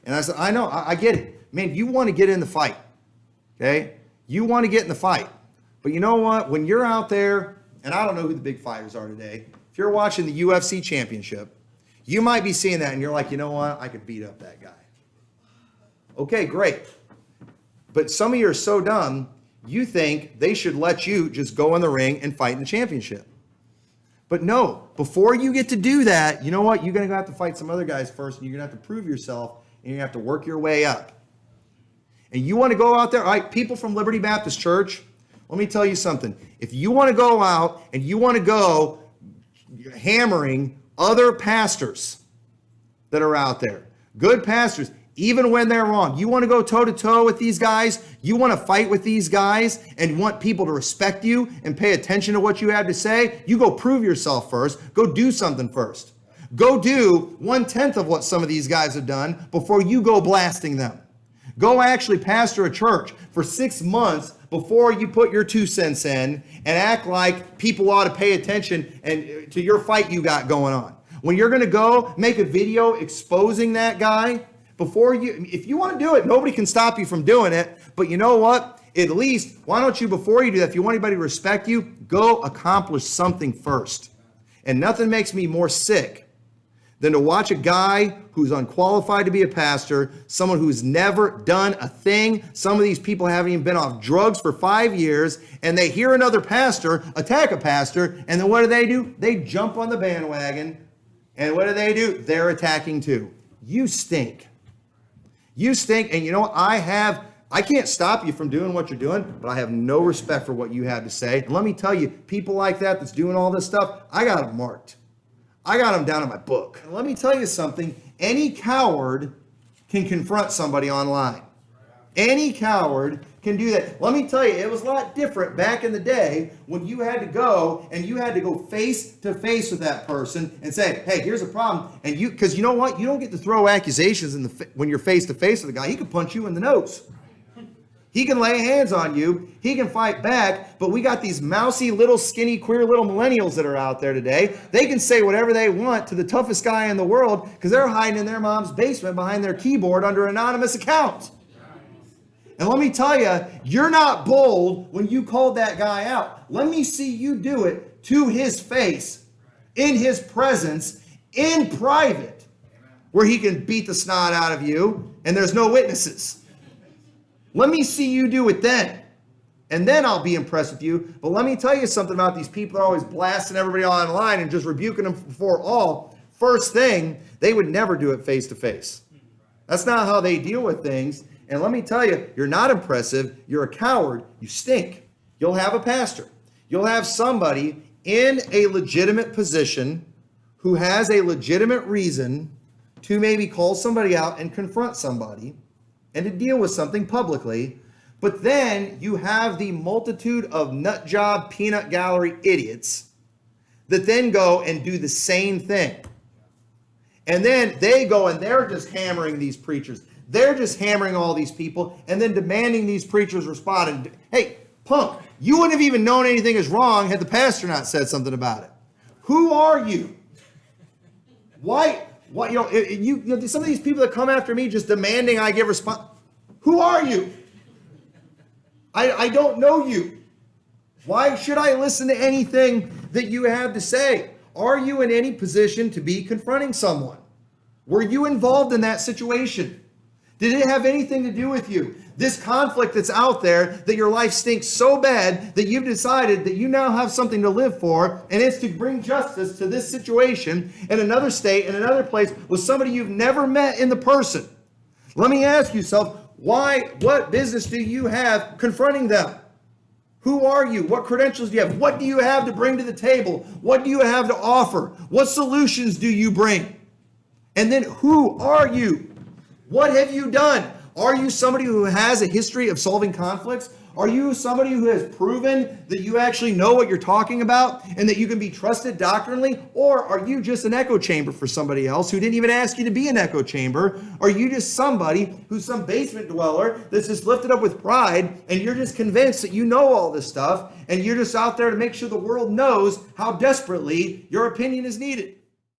And I said, I know, I get it. Man, you want to get in the fight, okay? You want to get in the fight. But you know what? When you're out there, and I don't know who the big fighters are today, if you're watching the UFC championship, you might be seeing that and you're like, you know what? I could beat up that guy. Okay, great. But some of you are so dumb, you think they should let you just go in the ring and fight in the championship. But no, before you get to do that, you know what? You're going to have to fight some other guys first, and you're going to have to prove yourself, and you have to work your way up. And you want to go out there, all right, people from Liberty Baptist Church, let me tell you something. If you want to go out and you want to go hammering other pastors that are out there, good pastors, even when they're wrong, you want to go toe-to-toe with these guys, you want to fight with these guys and want people to respect you and pay attention to what you have to say, you go prove yourself first. Go do something first. Go do 1/10 of what some of these guys have done before you go blasting them. Go actually pastor a church for 6 months before you put your 2 cents in and act like people ought to pay attention and to your fight you got going on. When you're going to go make a video exposing that guy, if you want to do it, nobody can stop you from doing it. But you know what? At least, why don't you, before you do that, if you want anybody to respect you, go accomplish something first. And nothing makes me more sick than to watch a guy who's unqualified to be a pastor, someone who's never done a thing. Some of these people haven't even been off drugs for 5 years, and they hear another pastor attack a pastor, and then what do? They jump on the bandwagon, and what do? They're attacking too. You stink. You stink, and you know what? I can't stop you from doing what you're doing, but I have no respect for what you have to say. And let me tell you, people like that's doing all this stuff, I got them marked. I got them down in my book. And let me tell you something. Any coward can confront somebody online. Any coward can do that. Let me tell you, it was a lot different back in the day when you had to go face to face with that person and say, hey, here's a problem. And because you know what? You don't get to throw accusations when you're face to face with a guy. He could punch you in the nose. He can lay hands on you. He can fight back. But we got these mousy, little, skinny, queer little millennials that are out there today. They can say whatever they want to the toughest guy in the world because they're hiding in their mom's basement behind their keyboard under an anonymous account. And let me tell you, you're not bold when you called that guy out. Let me see you do it to his face, in his presence, in private, where he can beat the snot out of you and there's no witnesses. Let me see you do it then. And then I'll be impressed with you. But let me tell you something about these people that are always blasting everybody online and just rebuking them before all. First thing, they would never do it face to face. That's not how they deal with things. And let me tell you, you're not impressive. You're a coward. You stink. You'll have a pastor. You'll have somebody in a legitimate position who has a legitimate reason to maybe call somebody out and confront somebody and to deal with something publicly. But then you have the multitude of nut job peanut gallery idiots that then go and do the same thing. And then they go and they're just hammering these preachers. They're just hammering all these people and then demanding these preachers respond. And, hey, punk, you wouldn't have even known anything is wrong had the pastor not said something about it. Who are you? Why some of these people that come after me just demanding I give response. Who are you? I don't know you. Why should I listen to anything that you have to say? Are you in any position to be confronting someone? Were you involved in that situation? Did it have anything to do with you? This conflict that's out there, that your life stinks so bad that you've decided that you now have something to live for, and it's to bring justice to this situation in another state, in another place, with somebody you've never met in the person. Let me ask yourself, what business do you have confronting them? Who are you? What credentials do you have? What do you have to bring to the table? What do you have to offer? What solutions do you bring? And then who are you? What have you done? Are you somebody who has a history of solving conflicts? Are you somebody who has proven that you actually know what you're talking about and that you can be trusted doctrinally? Or are you just an echo chamber for somebody else who didn't even ask you to be an echo chamber? Are you just somebody who's some basement dweller that's just lifted up with pride and you're just convinced that you know all this stuff and you're just out there to make sure the world knows how desperately your opinion is needed?